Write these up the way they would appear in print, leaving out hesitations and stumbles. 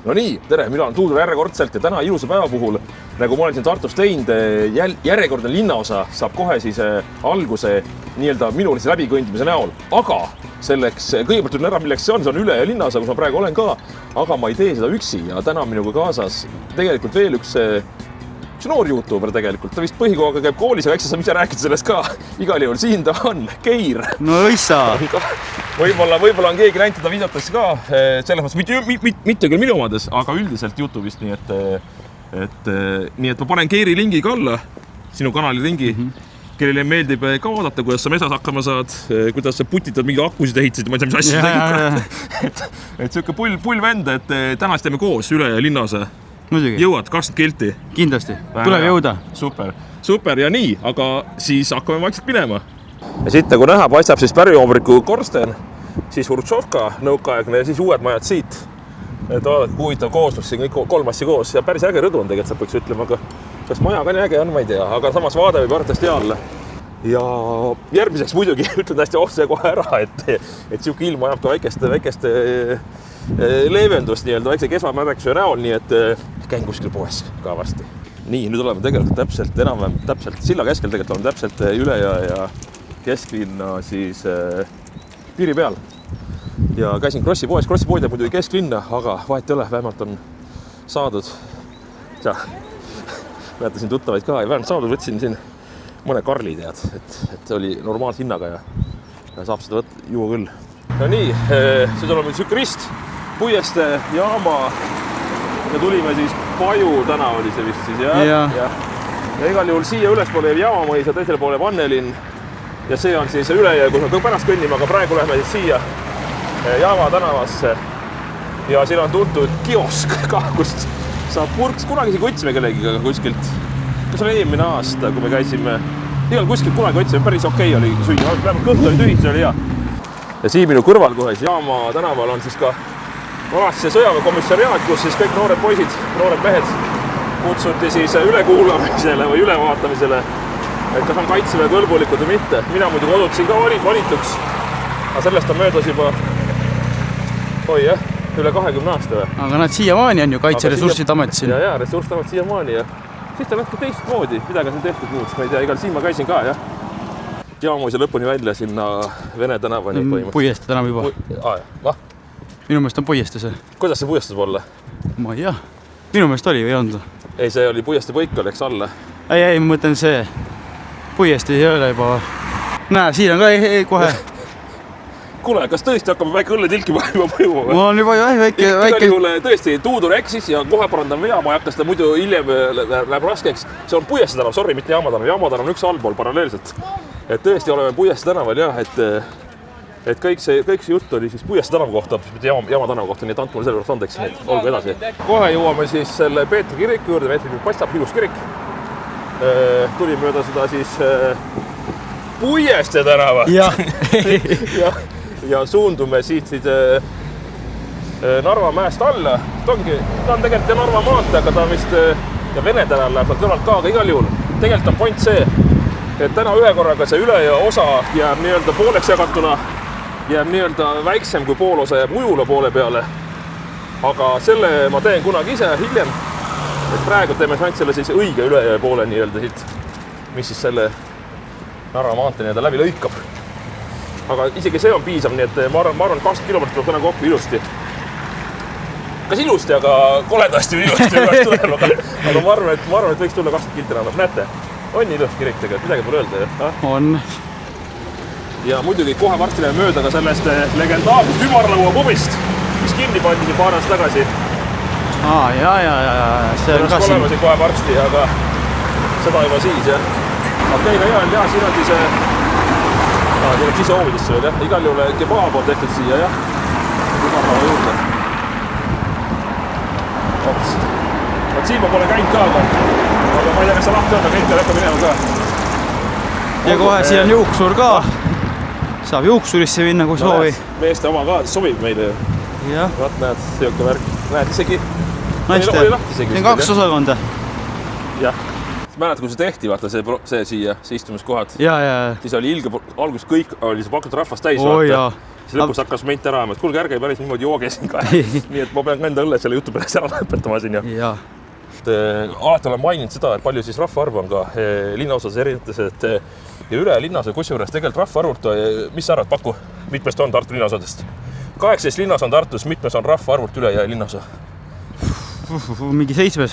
No nii, tere, mina olen Tuudur järjekordselt ja täna ilusa päeva puhul, nagu ma olen siin Tartus teinud, järjekordne linnaosa saab kohe siis alguse nii-öelda minulise läbikõndimise näol. Aga selleks, kõigepealt ütlen ära, milleks see on üle linnaosa, kus ma praegu olen ka, aga ma ei tee seda üksi ja täna minuga kaasas tegelikult veel üks noor YouTuber tegelikult. Ta vist põhikohaga käib koolis, aga eks sa ise rääkid sellest ka. Igal juhul siin ta on, Keir. No õissa! Võib-olla on keegi näinud teda videotes ka, selles mõttes mitte küll minu omades, aga üldiselt YouTube'ist, nii et ma panen Keiri lingi ka alla, sinu kanali lingi, kellele meeldib ka vaadata, kuidas sa mesas hakkama saad, kuidas sa putitad mingi akusid ehitasid, ma ei tea, mis asja tegid. Et siuke pull vend, et täna teeme koos üle linnaosa. Muidugi. Jõuad 20 kilti? Kindlasti, tuleb jõuda. Super ja nii, aga siis hakkame vaikselt minema. Ja siit nagu näha paistab siis pärjumbriku korsten, siis Hurtšovka nõukaaegne ja siis uued majad siit. Et vaadake, huvitav kooslus siin kõik kolm asja koos ja päris äge rõdu on tegelikult, sa peaks ütlema, aga kas maja ka nii äge on, ma ei tea, aga samas vaade võib arvatavasti alla. Ja järgmiseks muidugi ütlen hästi otse kohe ära, et siuke ilm ajab ka väikeste leevendust nii-öelda väikse kesvamädäksuse näol, nii et käin kuskil poes ka varsti. Nii, nüüd oleme tegelikult täpselt silla keskel tegelikult oleme täpselt üle ja kesklinna siis piiri peal. Ja käisin Krossi poes, Krossi pood jääb muidugi kesklinna, aga vahet ei ole, vähemalt on saadud. Näete siin tuttavaid ka ja vähemalt saadud, võtsin siin mõne karli tead, et oli normaalse hinnaga ja saab seda juua küll. No nii, see tuleb nüüd süke rist, Puieste jaama ja tulime siis Paju tänav oli see vist siis, ja igal juhul siia ülespoole jääb Jaamamõis ja teisele poole Vannelinn ja see on siis ülejää, kus me pärast kõnnime, aga praegu lähme siis siia Jaama tänavasse ja siin on tuntud kiosk ka, kust saab purks, kunagi siin võtsime kellegiga kuskilt, kas oli eelmine aasta, kui me käisime, igal kuskilt kunagi võtsime, päris okei oli süüa, kõht oli tühi, see oli hea. Ja siin minu kõrval kohe Jaama tänaval on siis ka vanasti sõjaväekomissariaat, kus siis kõik noored poisid, noored mehed kutsuti siis ülekuulamisele või ülevaatamisele, et kas on kaitseväe kõlbulikud või mitte. Mina muidu kodutasin ka valituks, aga sellest on möödas juba üle 20 aasta. Aga nad siiamaani on ju kaitseressursid amet siin. Ja, ressursid amet siiamaani ja siis ta lähtud teistmoodi, midagi on tehtud muud, ma ei tea, igal siin ma käisin ka, jah. Jaamuse lõpuni välja sinna Vene tänavani põhimõtteliselt. Puieste tänav juba. Minu meelest on Puieste see. Kuidas see Puieste olla? Ma ei tea. Minu meelest oli või ei olnud? Ei, see oli Puieste põik, oleks alla. Ei, ma mõtlen see. Puieste ei ole juba. Näe, siin on ka kohe. Kuule, kas tõesti hakkame väike õlletilki mõjuma? Ma on juba väike. Tõesti, Tuudur eksis ja kohe parandan vea, ma ei hakka seda muidu hiljem läheb raskeks. See on Puieste tänav, sorry, mitte Jaama tänav. Jaama tänav on üks allpool paralleelselt. Et tõesti oleme Puieste tänaval jah, et kõik see jutt oli siis Puieste tänav kohta, mitte Jaama tänav kohta, nii et andke mulle selle võrrast andeks, et olgu edasi. Kohe jõuame siis selle Peetri kiriku juurde, Peetri paistab ilus kirik. Tuli mööda seda siis Puieste tänava. Ja suundume siit Narva mäest alla. Ta on tegelikult Narva maantee, aga ta vist ja Vene tänav läheb kõrvalt ka, aga igal juhul. Tegelikult on point see, et täna ühe korraga see üle ja osa jääb nii-öelda pooleks jagatuna, jääb nii-öelda väiksem kui pool osa jääb ujula poole peale. Aga selle ma teen kunagi ise hiljem, et praegu teeme ainult selle siis õige üle ja poole nii-öelda siit, mis siis selle Narva maantee nii-öelda läbi lõikab. Aga isegi see on piisav, nii et ma arvan 20 kilomeetrit tuleb täna kokku ilusti. Kas ilusti, aga koledasti või ilusti, aga ma arvan, et võiks tulla 20 kilti enam. Näete, on ilus kirik tegelikult, midagi pole öelda. On. Ja muidugi kohe varsti läheme mööda ka sellest legendaarsest ümarlaua pubist, mis kinni pandi siin paar aastat tagasi. See on ka siin. Oleme siin kohe varsti, aga seda juba siis, jah. Okei, no jah, siin on siis tuleb sisehoovidesse veel, jah. Igal juhul kebaab on tehtud siia, jah. Ümarlaua juurde. Oot siin ma pole käinud ka, aga ma ei tea, kas see lahti on, aga kõik hakka minema ka. Ja kohe siin on juuksur ka. Saab juuksurisse minna, kui soovi. Meeste oma ka, sobib meile ju. Vaat näed, siuke värk. Näed isegi. Naiste, see on 2 osakonda. Jah. Määled, kui see tehti, vaata see siia, see istumiskohad. Ja. Siis oli ilge, alguses kõik oli see pakutud rahvast täis. Jaa. siis lõpus hakkas ment ära, et kuulge, ärge päris niimoodi jooge siin ka. Nii et ma pean ka enda õlle selle jutu peale ära lõpetama siin. Ja. Alati olen maininud seda, et palju siis rahvaarv on ka linnaosas erinevates, et ja üle linnas ja kusjuures tegelikult rahvaarvult, mis sa arvad, paku, mitmest on Tartu linnaosadest? 18 linnas on Tartus, mitmes on rahvaarvult üle ja linnaosa? Mingi 7.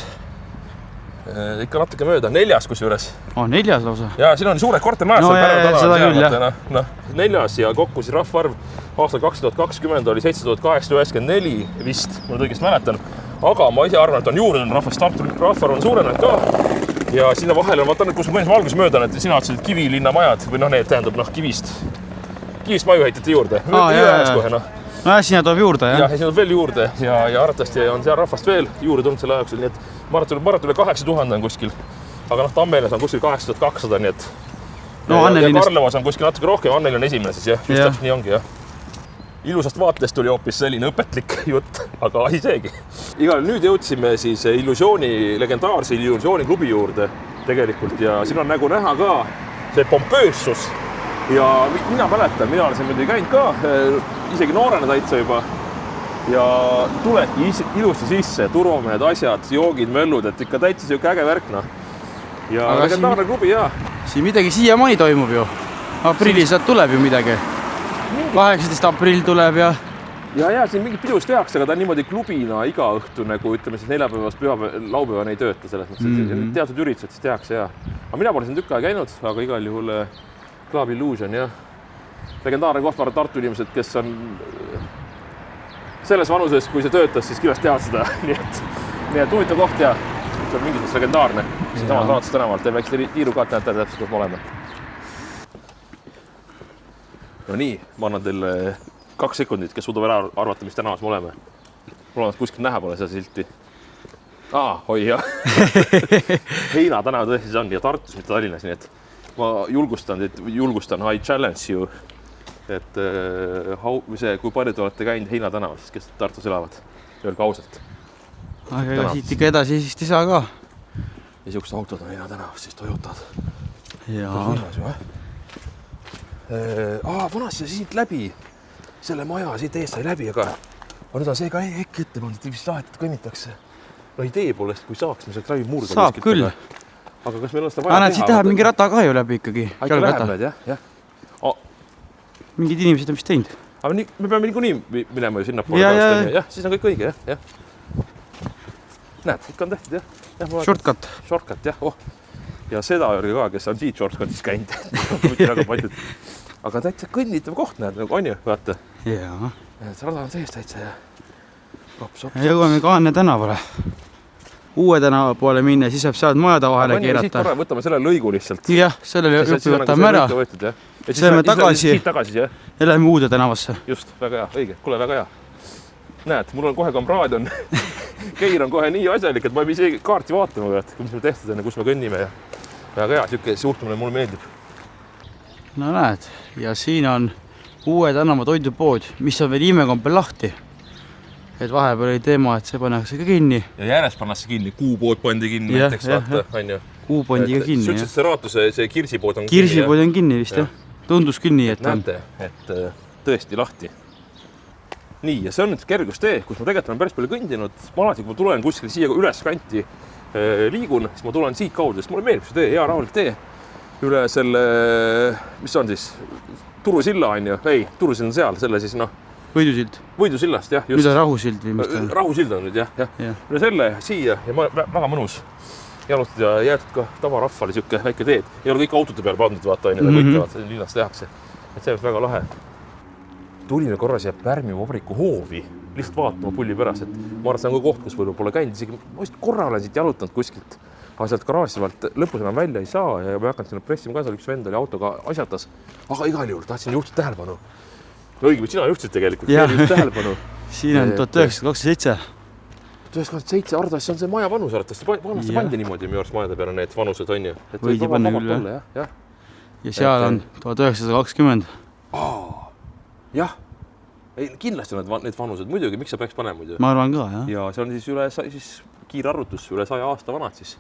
Ikka natuke mööda, 4 kusjuures. 4 lausa. Ja siin on suured kortermajad. No seda küll, jah. 4 ja kokku siis rahvaarv aastal 2020 oli 7894 vist, ma nüüd õigesti mäletan. Aga ma ise arvan, et on juurde rahvast, Tartu rahvaarv on suurenenud ka. Ja sinna vahele on, vaata nüüd, kus ma põhimõtteliselt alguses möödan, et sina otsid Kivilinna majad või need tähendab kivist maju ehitati juurde. Nojah, sinna tuleb juurde, jah? Ja sinna tuleb veel juurde ja arvatavasti on seal rahvast veel juurde tulnud selle ajaksel, nii et ma arvan, üle 8000 on kuskil. Aga Tammeles on kuskil 8200, nii et Karlevas on kuskil natuke rohkem, Anneli on esimene siis, jah. Just täpselt nii ongi, jah. Ilusast vaatest tuli hoopis selline õpetlik jutt, aga asi seegi. Igal nüüd jõudsime siis legendaarse Illusiooniklubi juurde tegelikult ja siin on nagu näha ka see pompöössus. Ja mina mäletan, mina olen siin muidugi käinud ka, isegi noorena täitsa juba. Ja tuledki ilusti sisse, turumehed, asjad, joogid, möllud, et ikka täitsa siuke äge värkna. Ja aga legendaarne klubi, jaa. Siin midagi siiamaani toimub ju. Aprillis tuleb ju midagi. 18. aprill tuleb ja... Ja siin mingid pidust tehakse, aga ta on niimoodi klubina iga õhtu, nagu ütleme siis neljapäevast laupäevani ei tööta selles mõttes, et teatud üritused siis tehakse, jaa. Aga mina pole siin tükk aega käinud, aga igal juhul Club Illusion, jah. Legendaarne koht, Tartu inimesed, kes on selles vanuses, kui see töötas, siis kindlasti teavad seda. Nii et huvitav koht ja see on mingis mõttes legendaarne. Siin samas Raatsus tänavalt ja väikse tiirukaat näete täpselt, kus me oleme. No nii, ma annan teile 2 sekundit, kes suudab ära arvata, mis tänavas me oleme. Mul on kuskilt näha pole seda silti. Oi jah. Heina tänav tõesti on ja Tartus, mitte Tallinnas, nii et ma julgustan, I challenge you, et kui palju te olete käinud Heina tänaval, kes Tartus elavad, öelge ausalt. Aga siit ikka edasi siis ei saa ka. Ja siuksed autod on Heina tänav, siis Toyotad. Jaa. Vanasti siit läbi, selle maja siit eest sai läbi, aga nüüd on see ka äkki ette pandud, et vist lahetud kõnnitakse. No idee poolest, kui saaks, me saaks läbi murda. Saab küll. Aga kas meil on seda vaja teha? Siit läheb mingi rata ka ju läbi ikkagi. Ikka läheb need, jah. Mingid inimesed on vist teinud. Aga me peame niikuinii minema ju sinna poole. Jah, siis on kõik õige, jah. Näed, ikka on tehtud, jah. Shortcut. Shortcut, jah. Ja seda öelge ka, kes on siit shortcutis käinud. Mitte väga paljud. Aga täitsa kõnnitav koht näed, nagu on ju, vaata. Jaa. See rada on sees täitsa ja hops. Jõuame ka Anne tänavale. Uue tänava poole minna, siis saab saad majade vahele keerata. Siit korra võtame selle lõigu lihtsalt. Jah, selle lõigu võtame ära. Siis lähme tagasi ja lähme uude tänavasse. Just, väga hea, õige. Kuule, väga hea. Näed, mul on kohe kamraad on. Keir on kohe nii asjalik, et ma ei isegi kaarti vaatama, mis meil tehtud on ja kus me kõnnime. Väga hea, siuke suhtumine mulle meeldib. No näed, ja siin on uue tänava toidupood, mis on veel imekompel lahti. Et vahepeal oli teema, et see pannakse ka kinni. Ja järjest pannakse kinni, kuupood pandi kinni, näiteks vaata, on ju. Kuu pandi ka kinni, jah. See Raatuse, see kirsipood on kinni. Kirsipood on kinni vist, jah. Tundus küll nii, et näete, et tõesti lahti. Nii, ja see on nüüd kergustee, kus ma tegelikult olen päris palju kõndinud. Ma alati, kui ma tulen kuskil siia üles kanti liigun, siis ma tulen siit kaudu, sest mulle meeldib see tee, hea rahulik tee. Üle selle, mis on siis, Turusilla on ju, ei, Turusild on seal, selle siis Võidusild. Võidusillast, jah, just. Nüüd on Rahusild või mis ta on? Rahusild on nüüd, jah. Üle selle siia ja väga mõnus jalutada ja jäetud ka tavarahvale siuke väike teed. Ei ole kõik autode peal pandud, vaata, on ju, kõik linnas tehakse. Et see on väga lahe. Tulime korra siia Pärmi vabriku hoovi, lihtsalt vaatama pulli pärast, et ma arvan, see on ka koht, kus võib-olla pole käinud, isegi ma vist korra olen siit jalutanud kuskilt, aga sealt garaaživalt lõpus enam välja ei saa ja ma ei hakanud sinna pressima ka, seal üks vend oli autoga asjatas, aga igal juhul tahtsin juhtida tähelepanu. Õige, sina juhtisid tegelikult, tähelepanu. Siin on 1927. 1927, arvatavasti see on see maja vanus, arvatavasti pandi niimoodi minu arust majade peale need vanused, on ju. Võidi panna küll, jah. Ja seal on 1920. Jah, kindlasti on need vanused, muidugi, miks sa peaks panema muidu? Ma arvan ka, jah. Ja see on siis kiire arvutus, üle 100 aasta vanad siis.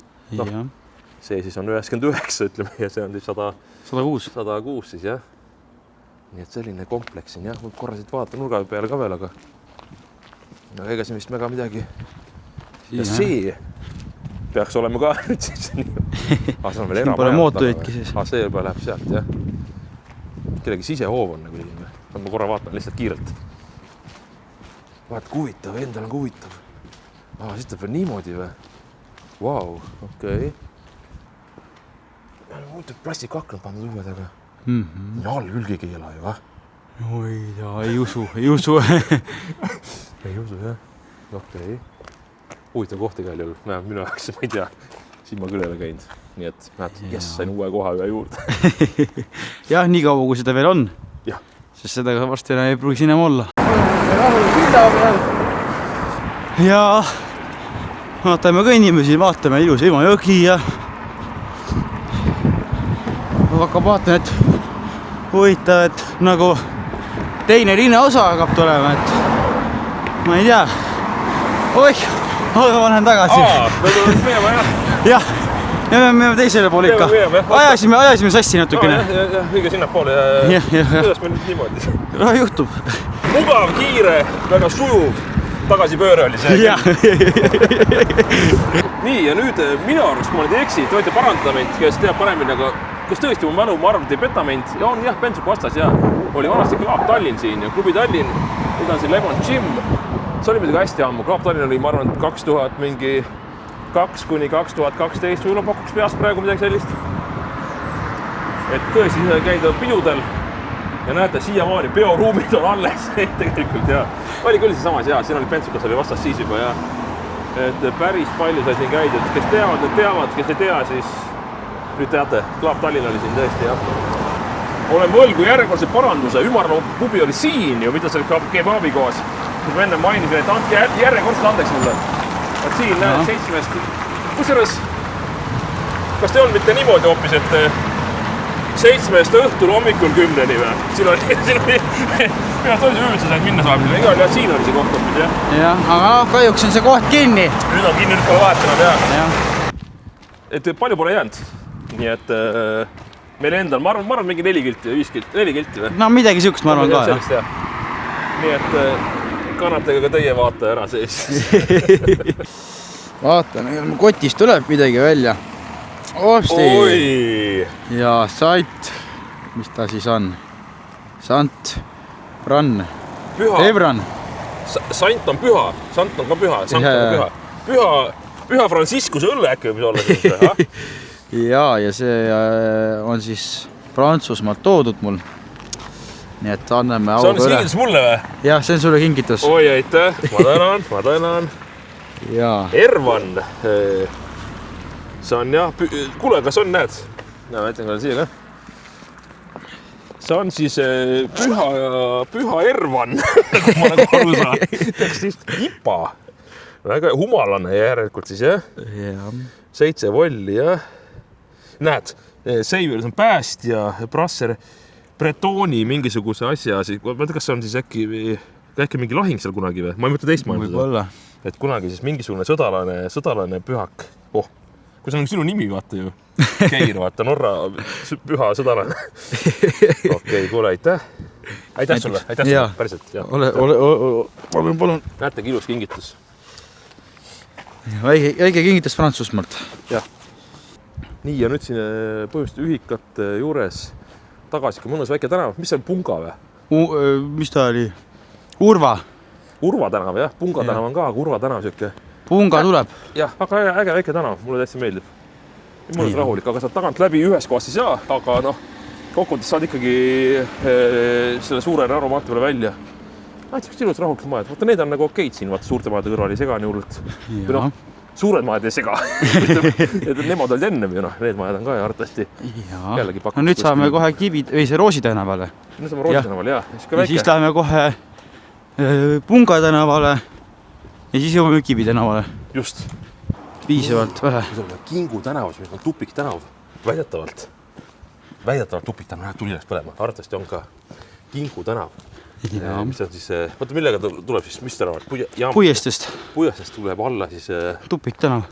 See siis on 99, ütleme, ja see on siis 106 siis, jah. nii et selline kompleks siin jah, võib korra siit vaadata nurga peale ka veel, aga ega siin vist väga midagi. Ja see peaks olema ka nüüd siis nii. See on veel siin pole mootoritki siis. See juba läheb sealt, jah. Kellegi sisehoov on nagu ilme. Ma korra vaatan lihtsalt kiirelt. Vaat huvitav, endal on huvitav. Siis ta veel niimoodi või? Vau, okei. Muidu plastikaknad pandud uued, aga all külgi keela ju, va? Oi, ei usu. Ei usu, jah. Okei. Huvitav kohta käil juhul. Minu jaoks, ma ei tea, siin ma küll ei ole käinud. Nii et näed, kes sain uue koha ühe juurde. Jah, nii kaua kui seda veel on. Jah. Sest seda varsti ei pruugi sinna olla. Ja vaatame ka inimesi, vaatame ilus Imajõgi ja hakkab vaatan, et huvitav, et nagu teine linnaosa hakkab tulema, et ma ei tea. Oih, aga ma lähen tagasi. Me tuleme minema, jah. Jah, ja me oleme teisele poole ikka. Ajasime sassi natukene. Jah, õige sinna poole. Kuidas meil nüüd niimoodi? Juhtub. Mugav, kiire, väga sujuv. Tagasipööre oli see. Nii, ja nüüd minu arust, kui ma nüüd ei eksi, te võite parandada meid, kes teab paremini, aga kas tõesti mu mälu, ma arvan, et ei peta meid. Ja on jah, Bensuku vastas ja oli vanasti Klaap Tallinn siin ja klubi Tallinn. Nüüd on siin Lemon Gym. See oli midagi hästi ammu. Klaap Tallinn oli, ma arvan, 2000 mingi 2 kuni 2012 võib-olla pakuks peast praegu midagi sellist. Et tõesti käidavad pidudel ja näete, siiamaani peoruumid on alles tegelikult ja oli küll see samas ja siin oli Bensukas oli vastas siis juba ja et päris palju sai siin käidud. Kes teavad, need teavad, kes ei tea, siis nüüd teate, Klaap Tallinn oli siin tõesti ja olen võlgu järjekordse paranduse. Ümarloo pubi oli siin ju, mida see oli kebabi koos. Kus ma enne mainisin, et andke järjekordselt andeks mulle. Et siin näed 7. Kusjuures, kas te on mitte niimoodi hoopis, et 7. õhtul hommikul 10-ni või? Siin oli minu toisi üldse said minna saab. Igal jah, siin oli see koht hoopis, jah. Jah, aga kahjuks on see koht kinni. Nüüd on kinni, nüüd pole vahetanud, jah. Et palju pole jäänud. Nii et meil endal, ma arvan mingi 4 kilti või 5 kilti, 4 kilti või? No midagi siukest ma arvan ka, jah. Nii et kannatage ka teie vaata ära sees. Vaatan, kotist tuleb midagi välja. Osti! Oi! Ja sant, mis ta siis on? Sant, Bran, Ebran. Sant on püha, sant on ka püha, sant on püha. Püha Franciscuse õlle äkki võib olla sellise, ja see on siis Prantsusmaalt toodud mul. Nii et anname auga üle. See on kingitus mulle või? Jah, see on sulle kingitus. Oi, aitäh, ma tänan. Ervan. See on jah, kuule, kas on, näed? Ma ütlen ka siia ka. See on siis püha Ervan, nagu ma nagu aru saan. Tekstist IPA. Väga humalane järelikult siis, jah? 7 volli, jah. Näed, Seiver on päästja, Brasser, Bretoni mingisuguse asja. Ma ei tea, kas see on siis äkki mingi lahing seal kunagi või? Ma ei mõtle teist maailma. Et kunagi siis mingisugune sõdalane pühak. Kui see on sinu nimi, vaata ju. Keir, vaata, Norra püha sõdalane. Okei, kuule, aitäh. Aitäh sulle, päriselt. Palun. Näetegi ilus kingitus. Väike kingitus Prantsusmaalt. Jah. Nii, ja nüüd siin põhimõtteliselt ühikate juures tagasi mõnus väike tänav. Mis see on, Punga või? Mis ta oli? Urva tänav, jah. Punga tänav on ka, aga Urva tänav siuke. Punga tuleb. Jah, aga äge väike tänav. Mulle täitsa meeldib. Mõnus rahulik, aga saad tagant läbi ühes kohas siis jah, aga kokkuvõttes saad ikkagi selle suure aromaati peale välja. Näiteks ilus rahulik majad. Vaata, need on nagu okeid siin, vaata suurte majade kõrval ei sega nii hullult. Suured majad ei sega. Nemad olid enne või need majad on ka ja arvatavasti. No nüüd saame kohe see Roosi tänavale. Nüüd saame Roosi tänavale, jah. Ja siis läheme kohe Punga tänavale ja siis jõuame Kivi tänavale. Just. Piisavalt vähe. Kingu tänavas, mis on Tupik tänav. Väidetavalt Tupik tänav, tuli läks põlema. Arvatavasti on ka Kingu tänav. Mis on siis, vaata millega tuleb siis, mis tänavad? Puiestest tuleb alla siis Tupik tänav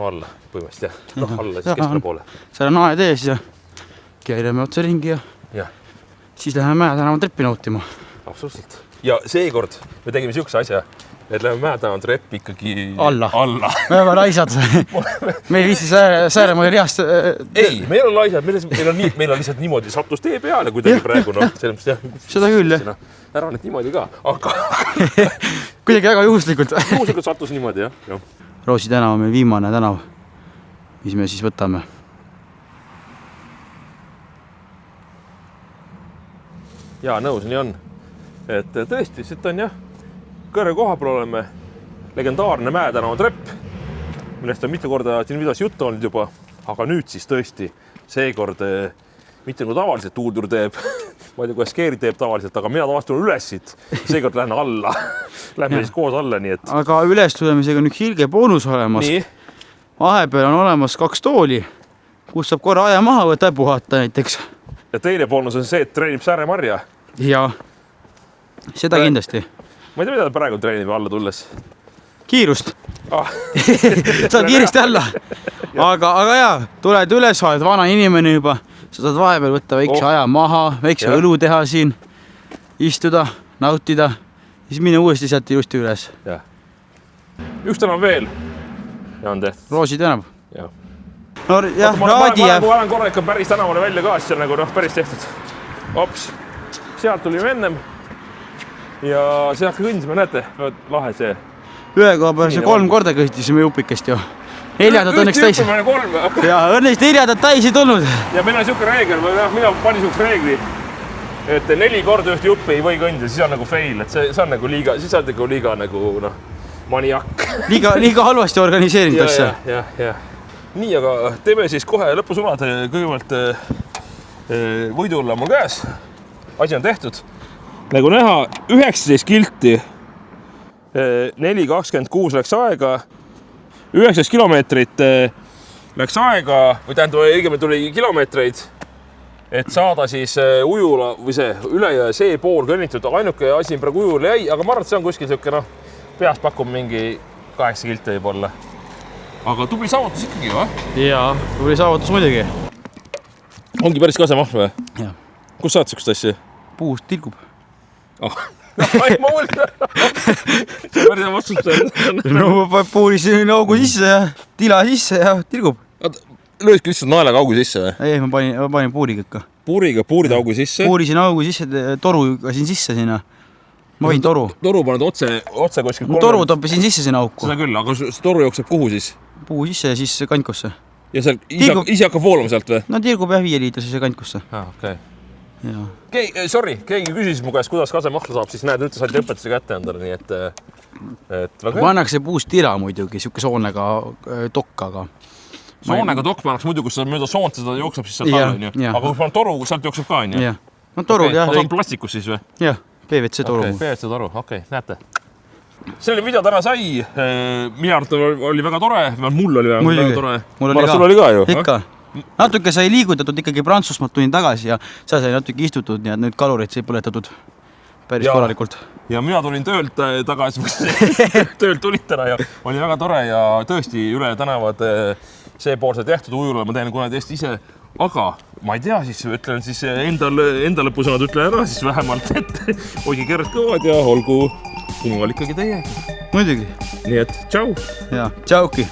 alla põhimõtteliselt, jah. Alla siis keskele poole. Seal on aed ees ja käidame otsa ringi ja siis läheme Mäe tänava treppi nautima. Absoluutselt. Ja seekord me tegime siukse asja, et läheme Mäe tänava treppi ikkagi alla. Me oleme laisad. Me ei viisi Sääremaa reast. Ei, meil on laisad, meil on lihtsalt niimoodi sattus tee peale kuidagi praegu. Seda küll, jah. Ära nüüd niimoodi ka, aga kuidagi väga juhuslikult. Juhuslikult sattus niimoodi, jah. Roosi tänav on meil viimane tänav, mis me siis võtame. Jaa, nõus, nii on. Et tõesti, siit on jah, kõrge koha peal oleme legendaarne Mäe tänava trepp, millest on mitu korda siin videos juttu olnud juba, aga nüüd siis tõesti seekord mitte nagu tavaliselt tuuldur teeb, ma ei tea, kuidas Keeri teeb tavaliselt, aga mina tavaliselt tulen üles siit, seekord lähen alla. Lähme siis koos alla, nii et... Aga üles tulemisega on üks ilge boonus olemas. Nii? Vahepeal on olemas 2 tooli, kus saab korra aja maha võtta ja puhata näiteks. Ja teine boonus on see, et treenib Sääremarja. Jaa, seda kindlasti. Ma ei tea, mida ta praegu treenib alla tulles. Kiirust. Saad kiiresti alla. Aga jaa, tuled üles, oled vana inimene juba. Sa saad vahepeal võtta väikse aja maha, väikse õlu teha siin, istuda, nautida, siis mine uuesti sealt ilusti üles. Ja. Üks tänav veel ja on tehtud. Roosi tänav. Ja. No jah, raadi jääb. Ma olen korra ikka päris tänavale välja ka, siis on nagu päris tehtud. Ops, sealt tulime ennem ja sealt kõndisime, näete, lahe see. Ühe koha peal see 3 korda kõhtisime jupikest ju. 4 õnneks täis. Ja õnneks 4 täis ei tulnud. Ja meil on siuke reegel, mina panin siukse reegli, et 4 korda ühte juppi ei või kõndida, siis on nagu fail, et see on nagu liiga, siis on nagu liiga nagu maniak. Liiga halvasti organiseerinud asja. Ja. Nii, aga teeme siis kohe lõpusunad. Kõigepealt võidulla mul käes. Asi on tehtud. Nagu näha, 19 kilti, 4.26 läks aega. 19 kilomeetrit läks aega, või tähendab, õigemini tuli kilomeetreid, et saada siis ujula või see üle ja see pool kõnnitud. Ainuke asi praegu ujule jäi, aga ma arvan, et see on kuskil siuke, peast pakub mingi 8 kilti võib-olla. Aga tubli saavutus ikkagi, või? Jaa, tubli saavutus muidugi. Ongi päris kasemaht või? Jah. Kus saad siukest asja? Puust tilgub. Ai, ma mõelda. See on päris hea vastus. No, puurisin augu sisse ja tila sisse ja tilgub. Löödki lihtsalt naelaga augu sisse või? Ei, ma panin puuriga ikka. Puuriga, puurid augu sisse? Puurisin augu sisse, toruga siin sisse sinna. Ma võin toru. Toru paned otse kuskil. Toru toppisin sisse sinna auku. Seda küll, aga see toru jookseb kuhu siis? Puu sisse ja siis kantkusse. Ja seal ise hakkab voolama sealt või? No tilgub jah 5 liitrisse kantkusse. Okei. Keegi küsis mu käest, kuidas kasemahla saab, siis näed, nüüd te saite õpetuse kätte endale, nii et pannakse puust tira muidugi, siuke soonega tokkaga. Soonega tokk pannakse muidu, kus mööda soont seda jookseb, siis sealt alla, aga kui pann toru, sealt jookseb ka, on ju? No toru, jah. Ma saan plastikus siis või? Jah, PVC toru. PVC toru, okei, näete. Selle video täna sai, minu arvates oli väga tore, mul oli väga tore. Sul oli ka ju? Ikka. Natuke sai liigutatud ikkagi Prantsusmaalt tulin tagasi ja sa sai natuke istutud, nii et nüüd kalurid sai põletatud päris korralikult. Ja mina tulin töölt tagasi, töölt tulid täna ja oli väga tore ja tõesti üle tänavad seepoolse tehtud ujula, ma teen kuna tõesti ise, aga ma ei tea, siis ütlen siis enda lõpusõnad ütlen ära siis vähemalt, et hoidke kerred kõvad ja olgu jumal ikkagi teie. Muidugi. Nii et tšau. Ja, tšauki.